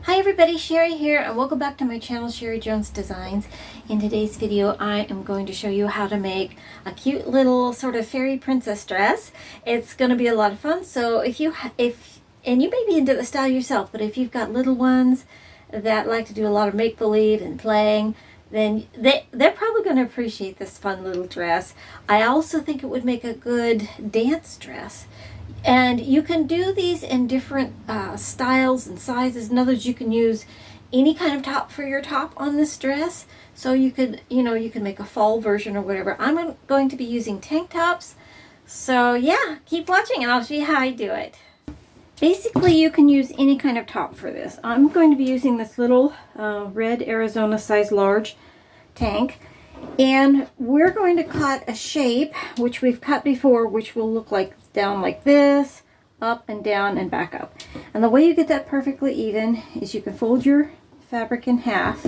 Hi everybody, Sherry here and welcome back to my channel, Sherry Jones Designs. In today's video I am going to show you how to make a cute little sort of fairy princess dress. It's going to be a lot of fun, so if you may be into the style yourself, but if you've got little ones that like to do a lot of make-believe and playing, then they're probably going to appreciate this fun little dress. I also think it would make a good dance dress. And you can do these in different styles and sizes. In other words, you can use any kind of top for your top on this dress. So you could, you can make a fall version or whatever. I'm going to be using tank tops. So yeah, keep watching and I'll show you how I do it. Basically, you can use any kind of top for this. I'm going to be using this little red Arizona size large tank. And we're going to cut a shape, which we've cut before, which will look like down like this, up and down and back up. And the way you get that perfectly even is you can fold your fabric in half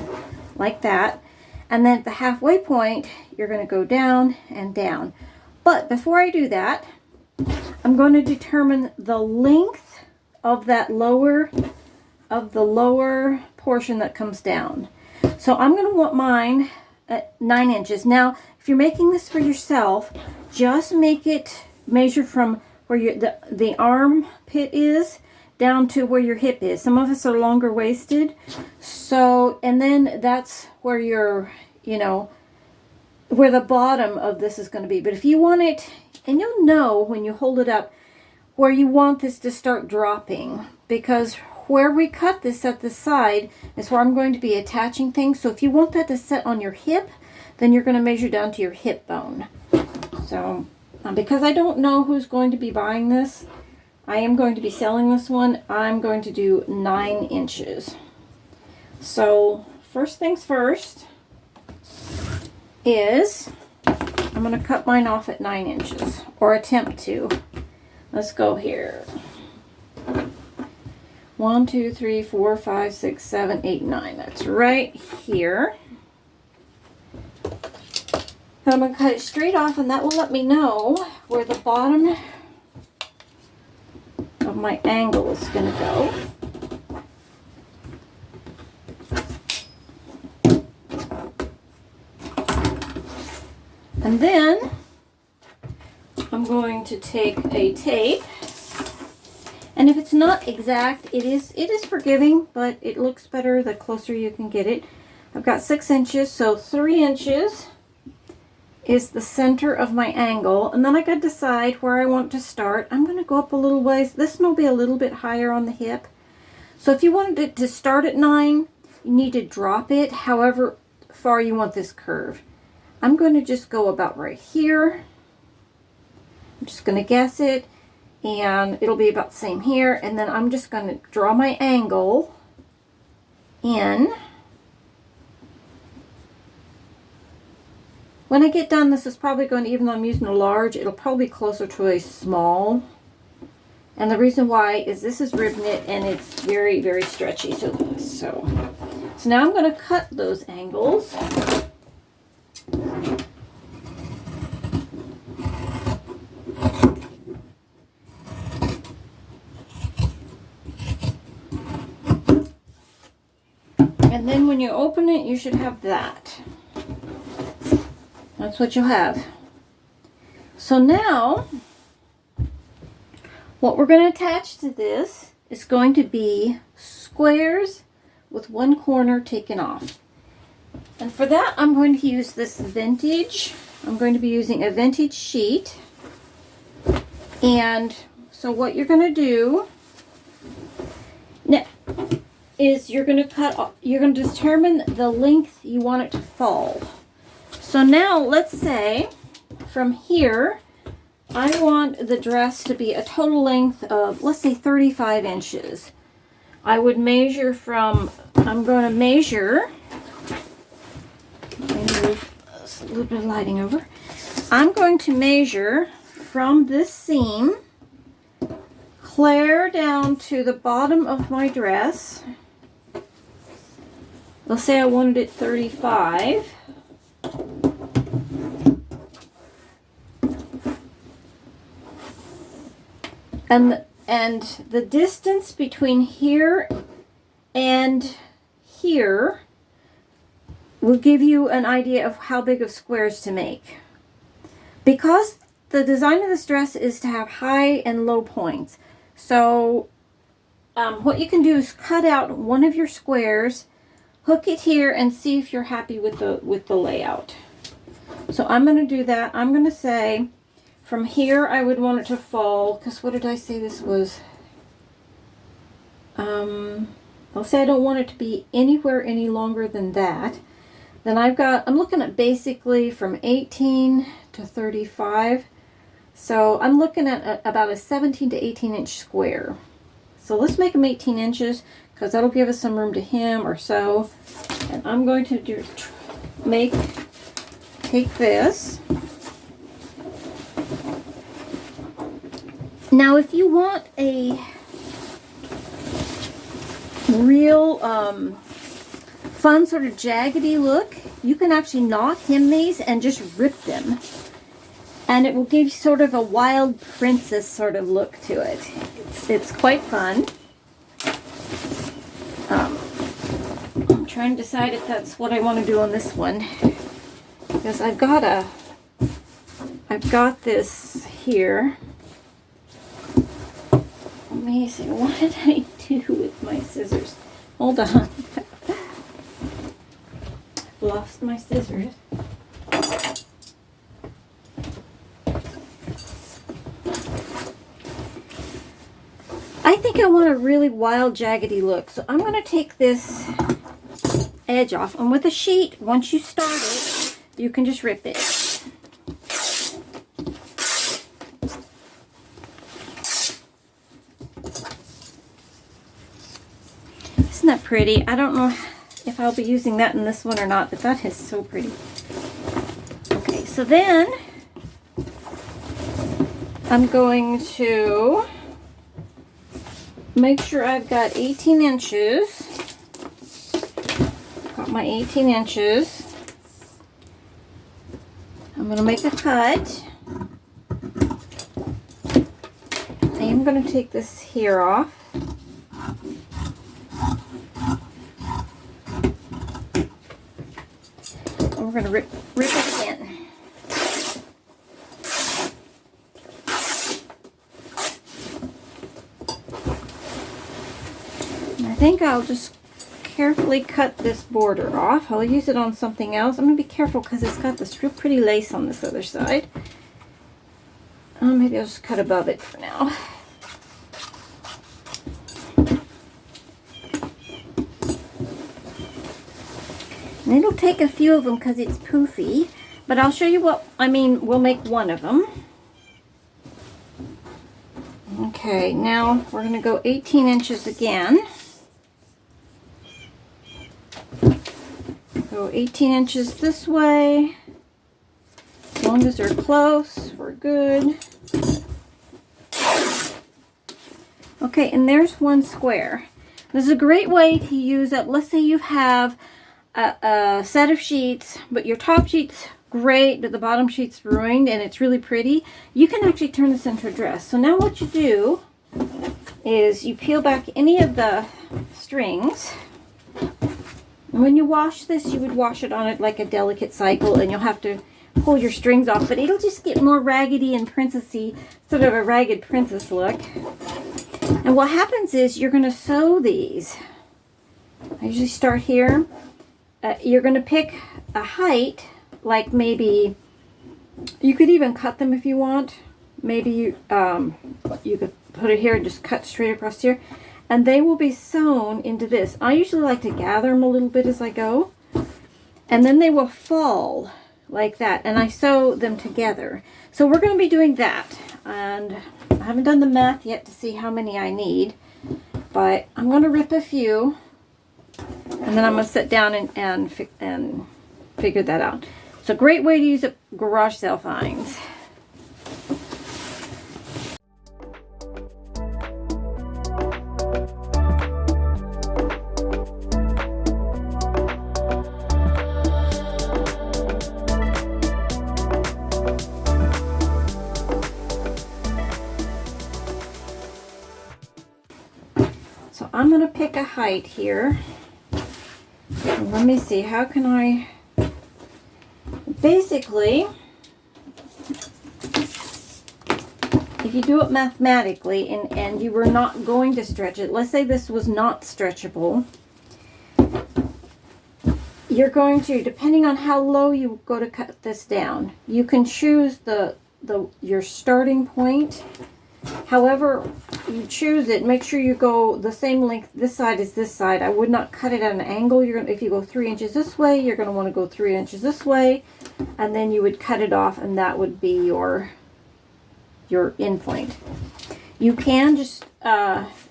like that. And then at the halfway point, you're going to go down and down. But before I do that, I'm going to determine the length of that lower portion that comes down. So I'm going to want mine at 9 inches. Now, if you're making this for yourself, just measure from where the armpit is down to where your hip is. Some of us are longer waisted, so, and then that's where your, where the bottom of this is going to be. But if you want it, and you'll know when you hold it up where you want this to start dropping, because where we cut this at the side is where I'm going to be attaching things. So if you want that to set on your hip, then you're going to measure down to your hip bone. So because I don't know who's going to be buying this, I am going to be selling this one. I'm going to do 9 inches. So first things first is I'm going to cut mine off at 9 inches, or attempt to. Let's go here. 1, 2, 3, 4, 5, 6, 7, 8, 9. That's right here. And I'm going to cut it straight off, and that will let me know where the bottom of my angle is going to go. And then I'm going to take a tape. And if it's not exact, it is forgiving, but it looks better the closer you can get it. I've got 6 inches, so 3 inches is the center of my angle. And then I got to decide where I want to start. I'm going to go up a little ways. This one will be a little bit higher on the hip. So if you wanted it to start at 9, you need to drop it however far you want this curve. I'm going to just go about right here. I'm just going to guess it. And it'll be about the same here. And then I'm just going to draw my angle in. When I get done, this is probably going to, even though I'm using a large, it'll probably be closer to a small. And the reason why is this is rib knit and it's very, very stretchy. So now I'm going to cut those angles. And then when you open it, you should have that. That's what you'll have. So now, what we're going to attach to this is going to be squares with one corner taken off. And for that, I'm going to use this vintage. I'm going to be using a vintage sheet. And so what you're going to do now is you're going to determine the length you want it to fall. So now let's say from here I want the dress to be a total length of, let's say, 35 inches. I would measure from, I'm going to measure, let me move a little bit of lighting over. I'm going to measure from this seam clear down to the bottom of my dress. Let's say I wanted it 35. And the distance between here And here will give you an idea of how big of squares to make. Because the design of this dress is to have high and low points. So what you can do is cut out one of your squares, hook it here, and see if you're happy with the layout. So I'm going to do that. I'm going to say from here I would want it to fall, because what did I say this was? I'll say I don't want it to be anywhere any longer than that. Then I'm looking at basically from 18 to 35. So I'm looking at about a 17 to 18 inch square. So let's make them 18 inches because that'll give us some room to hem or sew. And I'm going to take this. Now if you want a real fun sort of jaggedy look, you can actually not hem these and just rip them. And it will give you sort of a wild princess sort of look to it. It's quite fun. I'm trying to decide if that's what I want to do on this one. Because I've got this here. Amazing. What did I do with my scissors? Hold on. Lost my scissors. I think I want a really wild jaggedy look, so I'm going to take this edge off, and with a sheet, once you start it, you can just rip it. Isn't that pretty? I don't know if I'll be using that in this one or not, but that is so pretty. Okay, so then I'm going to make sure I've got 18 inches. Got my 18 inches. I'm going to make a cut. I am going to take this here off. And we're going to rip it again. I think I'll just carefully cut this border off. I'll use it on something else. I'm going to be careful because it's got this real pretty lace on this other side. Maybe I'll just cut above it for now. And it'll take a few of them because it's poofy, but I'll show you we'll make one of them. Okay, now we're going to go 18 inches again. Go 18 inches this way. As long as they're close, we're good. Okay, and there's one square. This is a great way to use up. Let's say you have a set of sheets, but your top sheet's great, but the bottom sheet's ruined and it's really pretty. You can actually turn this into a dress. So now what you do is you peel back any of the strings. And when you wash this, you would wash it on it like a delicate cycle, and you'll have to pull your strings off, but it'll just get more raggedy and princessy, sort of a ragged princess look. And what happens is you're going to sew these. I usually start here. You're going to pick a height, like maybe, you could even cut them if you want. Maybe you could put it here and just cut straight across here. And they will be sewn into this. I usually like to gather them a little bit as I go. And then they will fall like that. And I sew them together. So we're going to be doing that. And I haven't done the math yet to see how many I need. But I'm going to rip a few. And then I'm going to sit down and figure that out. It's a great way to use up garage sale finds. So I'm going to pick a tight here. And let me see, how can I, basically, if you do it mathematically and you were not going to stretch it, let's say this was not stretchable, you're going to, depending on how low you go to cut this down, you can choose your starting point. However you choose it, make sure you go the same length this side as this side. I would not cut it at an angle. If you go 3 inches this way, you're going to want to go 3 inches this way, and then you would cut it off, and that would be your end point. You can just,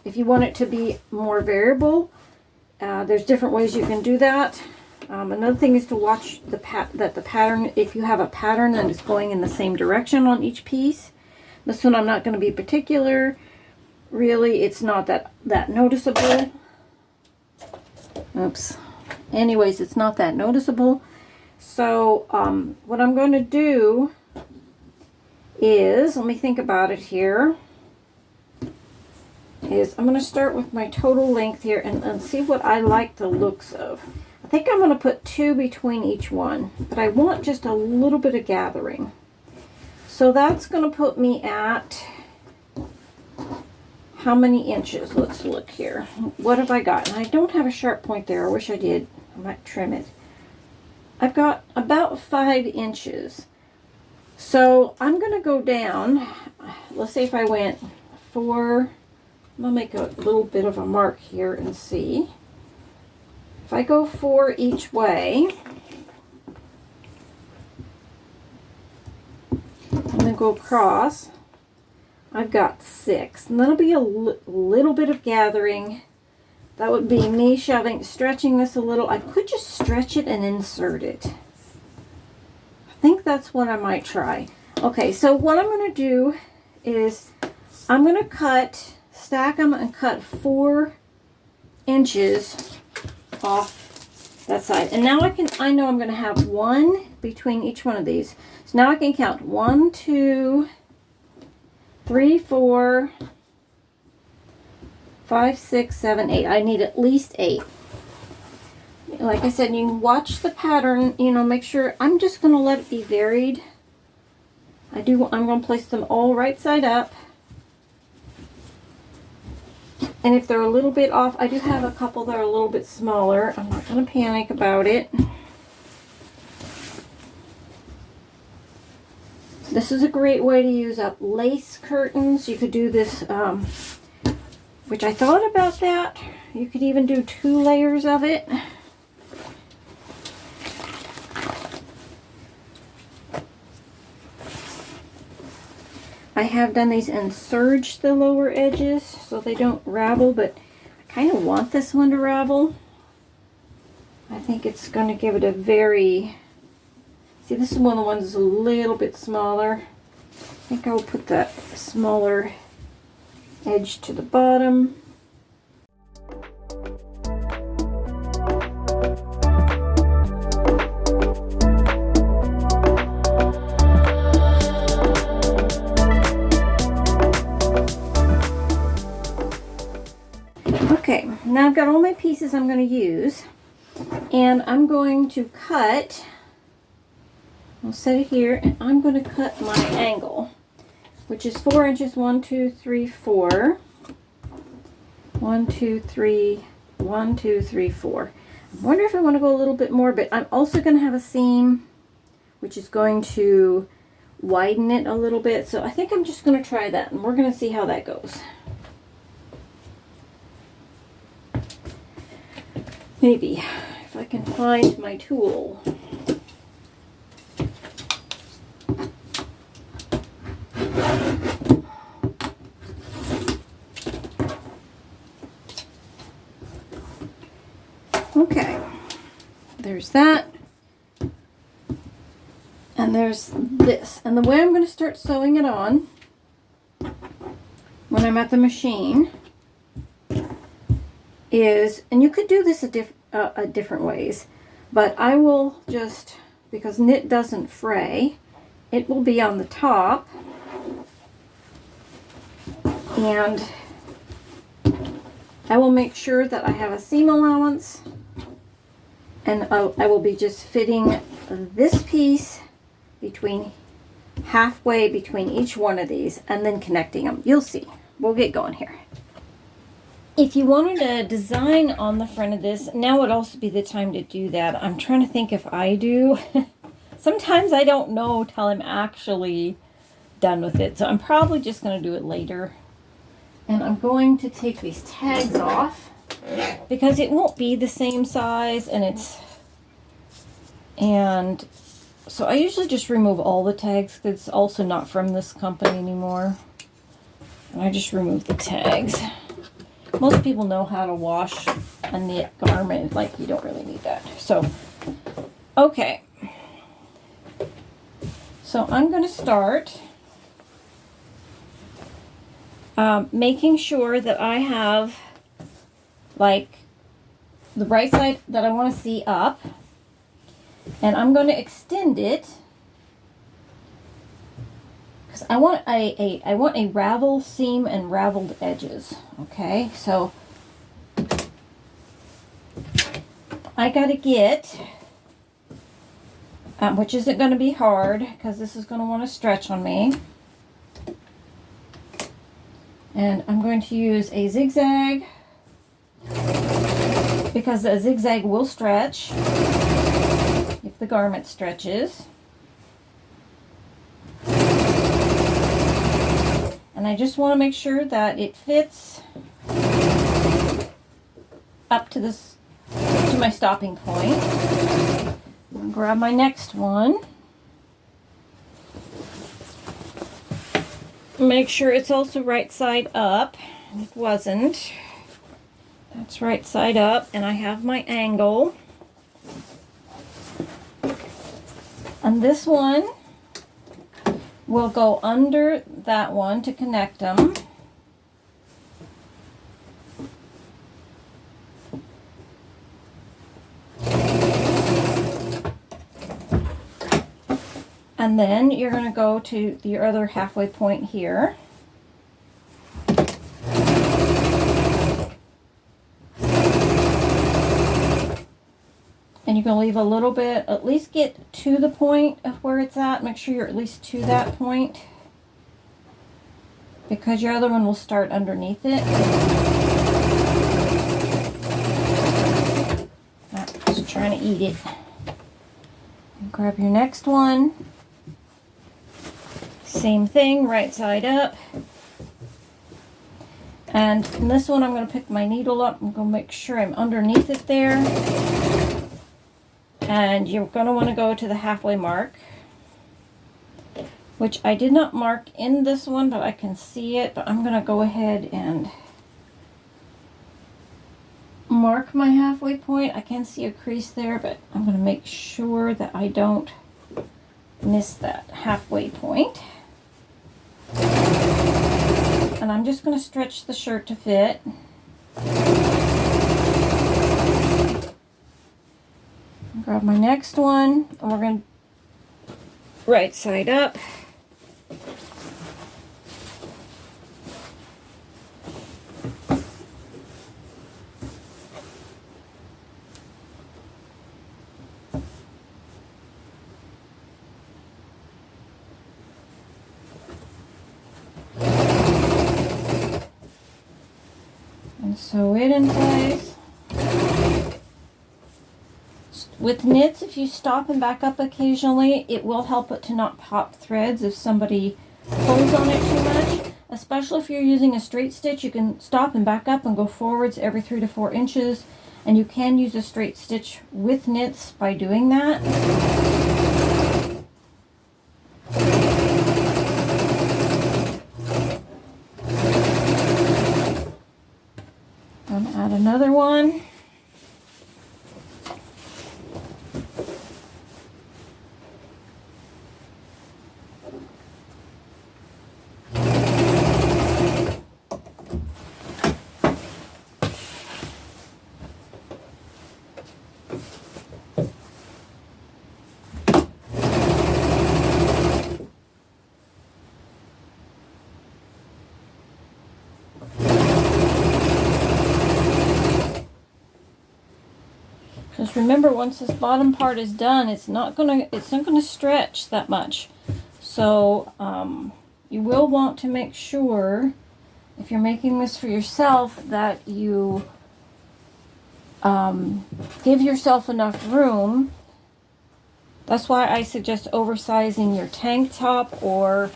if you want it to be more variable, there's different ways you can do that. Another thing is to watch the pattern, if you have a pattern that is going in the same direction on each piece. This one I'm not going to be particular. Really, it's not that noticeable. Oops. Anyways, it's not that noticeable. So what I'm going to do is, let me think about it here, is I'm going to start with my total length here and see what I like the looks of. I think I'm going to put 2 between each one, but I want just a little bit of gathering. So that's going to put me at how many inches? Let's look here. What have I got? And I don't have a sharp point there. I wish I did. I might trim it. I've got about 5 inches. So I'm going to go down. Let's say if I went 4, I'll make a little bit of a mark here and see. If I go 4 each way, and then go across, I've got 6. And that'll be a little bit of gathering. That would be me stretching this a little. I could just stretch it and insert it. I think that's what I might try. Okay, so what I'm going to do is I'm going to stack them and cut 4 inches off that side. And now I know I'm going to have 1 between each one of these. So now I can count 1, 2, 3, 4, 5, 6, 7, 8. I need at least 8. Like I said, you can watch the pattern, make sure. I'm just going to let it be varied. I'm going to place them all right side up. And if they're a little bit off, I do have a couple that are a little bit smaller. I'm not going to panic about it. This is a great way to use up lace curtains. You could do this, which I thought about that. You could even do 2 layers of it. I have done these and serged the lower edges so they don't ravel, but I kind of want this one to ravel. I think it's going to give it a very... See, this is one of the ones that's a little bit smaller. I think I will put that smaller edge to the bottom. Okay, now I've got all my pieces I'm going to use, and I'm going to cut. I'll set it here, and I'm going to cut my angle, which is 4 inches. 1, 2, 3, 4. 1, 2, 3. 1, 2, 3, 4. I wonder if I want to go a little bit more, but I'm also going to have a seam, which is going to widen it a little bit. So I think I'm just going to try that, and we're going to see how that goes. Maybe, if I can find my tool. Okay, there's that. And there's this. And the way I'm going to start sewing it on, when I'm at the machine, is, and you could do this a different ways, but I will just, because knit doesn't fray, it will be on the top, and I will make sure that I have a seam allowance, and I will be just fitting this piece between halfway between each one of these and then connecting them. You'll see. We'll get going here. If you wanted a design on the front of this, now would also be the time to do that. I'm trying to think if I do. Sometimes I don't know till I'm actually done with it, so I'm probably just going to do it later. And I'm going to take these tags off because it won't be the same size, and so I usually just remove all the tags. It's also not from this company anymore. And I just remove the tags. Most people know how to wash a knit garment, like you don't really need that. So, okay. So I'm going to start making sure that I have like the right side that I want to see up, and I'm going to extend it because I want a ravel seam and raveled edges. Okay, so I got to get, which isn't going to be hard because this is going to want to stretch on me. And I'm going to use a zigzag because a zigzag will stretch if the garment stretches. And I just want to make sure that it fits up to this, to my stopping point. I'm going to grab my next one. Make sure it's also right side up. It wasn't. That's right side up, and I have my angle. And this one will go under that one to connect them. And then you're going to go to the other halfway point here. And you can leave a little bit, at least get to the point of where it's at. Make sure you're at least to that point, because your other one will start underneath it. Just trying to eat it. And grab your next one. Same thing, right side up. And in this one, I'm going to pick my needle up. I'm going to make sure I'm underneath it there. And you're going to want to go to the halfway mark, which I did not mark in this one, but I can see it. But I'm going to go ahead and mark my halfway point. I can see a crease there, but I'm going to make sure that I don't miss that halfway point. And I'm just going to stretch the shirt to fit. Grab my next one, and we're going to right side up. And sew it in place. With knits, if you stop and back up occasionally, it will help it to not pop threads if somebody pulls on it too much. Especially if you're using a straight stitch, you can stop and back up and go forwards every 3 to 4 inches. And you can use a straight stitch with knits by doing that. I'm going to add another one. Just remember, once this bottom part is done, it's not gonna stretch that much. So you will want to make sure, if you're making this for yourself, that you give yourself enough room. That's why I suggest oversizing your tank top or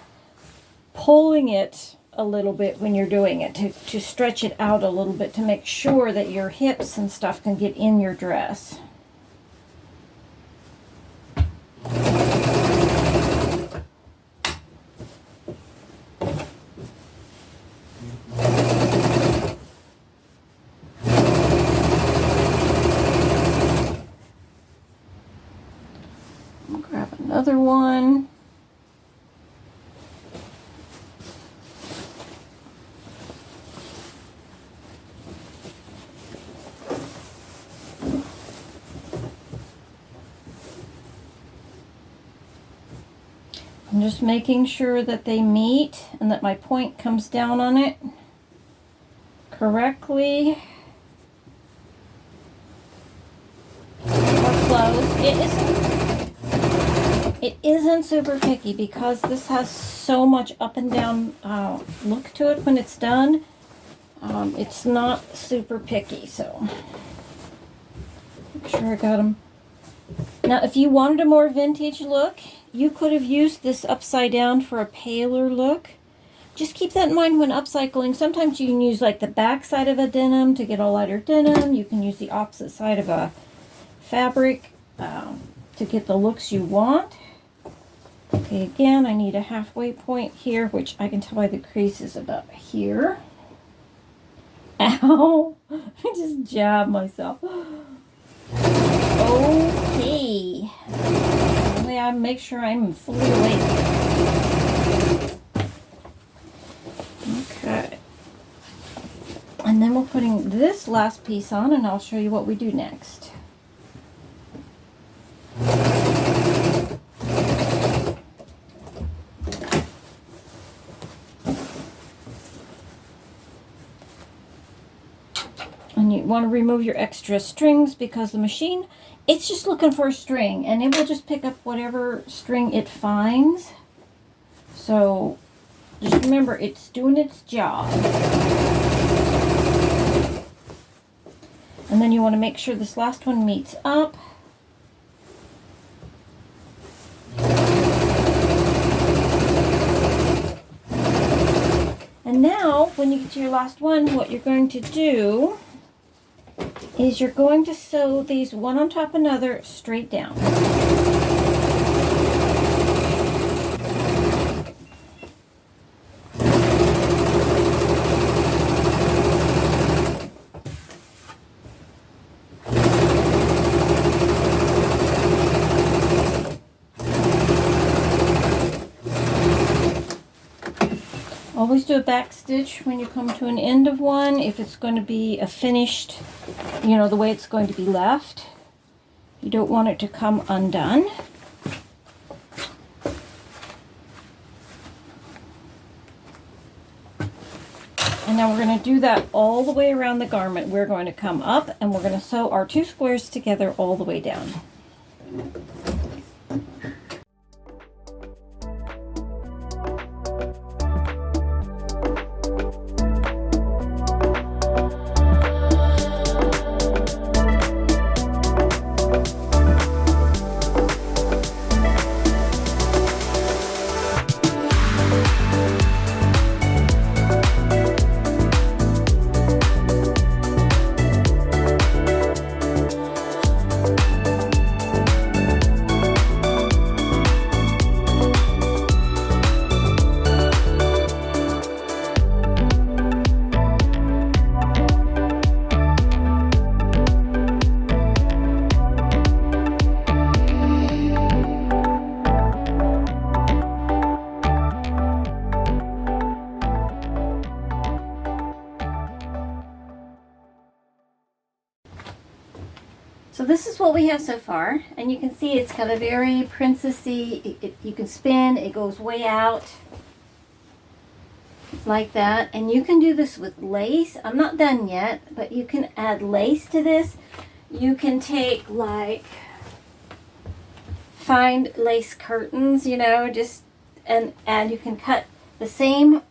pulling it a little bit when you're doing it to stretch it out a little bit to make sure that your hips and stuff can get in your dress. I'll grab another one. I'm just making sure that they meet and that my point comes down on it correctly. Or close. It isn't super picky because this has so much up and down look to it when it's done. It's not super picky, so make sure I got them. Now, if you wanted a more vintage look, you could have used this upside down for a paler look. Just keep that in mind when upcycling. Sometimes you can use like the back side of a denim to get a lighter denim. You can use the opposite side of a fabric to get the looks you want. Okay, again, I need a halfway point here, which I can tell by the crease is about here. Ow! I just jabbed myself. Okay. I make sure I'm fully awake. Okay. And then we're putting this last piece on, and I'll show you what we do next. And you want to remove your extra strings because the machine, it's just looking for a string, and it will just pick up whatever string it finds. So just remember, it's doing its job. And then you want to make sure this last one meets up. And now, when you get to your last one, what you're going to do is you're going to sew these one on top of another straight down. Always do a back stitch when you come to an end of one if it's going to be a finished, you know, the way it's going to be left. You don't want it to come undone. And now we're going to do that all the way around the garment. We're going to come up and we're going to sew our two squares together all the way down. So this is what we have so far, and you can see it's got a very princessy, you can spin, it goes way out like that, and you can do this with lace. I'm not done yet, but you can add lace to this. you can take like find lace curtains, you know, just and you can cut the same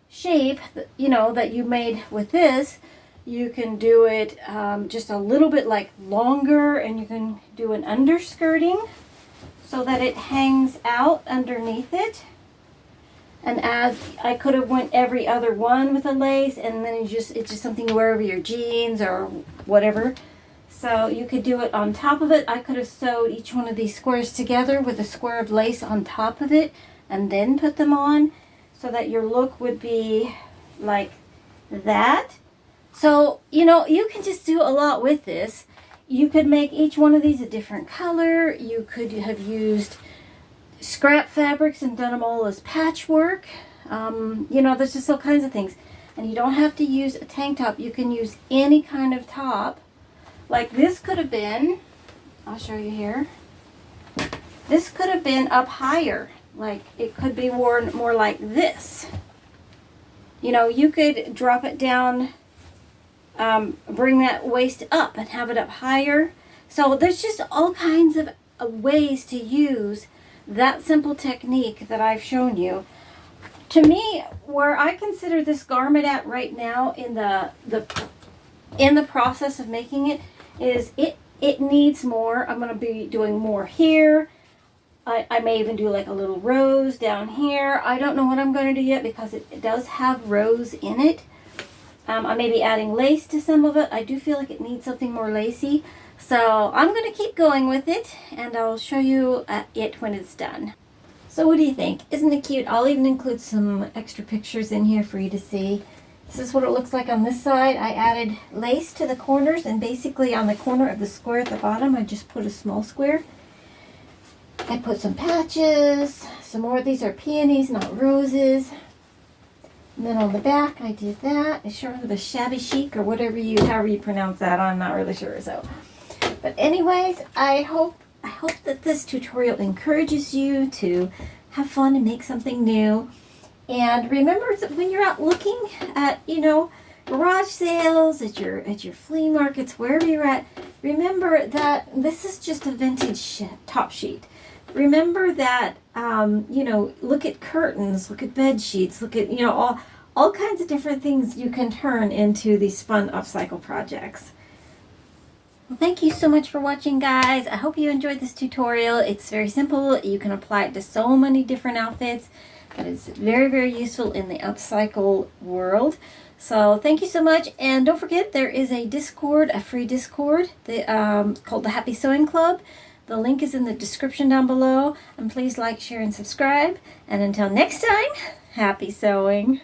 shape, you know, that you made with this. You can do it just a little bit like longer, and you can do an underskirting so that it hangs out underneath it. And as I could have went every other one with a lace, and then it's just something you wear over your jeans or whatever. So you could do it on top of it. I could have sewed each one of these squares together with a square of lace on top of it and then put them on, so that your look would be like that. So, you know, you can just do a lot with this. You could make each one of these a different color. You could have used scrap fabrics and done them all as patchwork. You know, there's just all kinds of things. And you don't have to use a tank top. You can use any kind of top. Like this could have been, I'll show you here. This could have been up higher. Like it could be worn more like this. You know, you could drop it down, bring that waist up and have it up higher. So there's just all kinds of ways to use that simple technique that I've shown you. To me, where I consider this garment at right now in the process of making it is it needs more. I'm going to be doing more here. I may even do like a little rose down here. I don't know what I'm going to do yet because it does have rose in it. I may be adding lace to some of it. I do feel like it needs something more lacy. So I'm going to keep going with it, and I'll show you it when it's done. So what do you think? Isn't it cute? I'll even include some extra pictures in here for you to see. This is what it looks like on this side. I added lace to the corners, and basically on the corner of the square at the bottom, I just put a small square. I put some patches, some more. These are peonies, not roses. And then on the back, I did that. It's sort of a shabby chic or however you pronounce that. I'm not really sure. So, but anyways, I hope that this tutorial encourages you to have fun and make something new. And remember that when you're out looking at, you know, garage sales, at your flea markets, wherever you're at, remember that this is just a vintage top sheet. Remember that, you know, look at curtains, look at bed sheets, look at, you know, all kinds of different things you can turn into these fun upcycle projects. Well, thank you so much for watching, guys. I hope you enjoyed this tutorial. It's very simple. You can apply it to so many different outfits, but it's very, very useful in the upcycle world. So thank you so much, and don't forget there is a Discord, a free Discord, called the Happy Sewing Club. The link is in the description down below, and please like, share, and subscribe. And until next time, happy sewing!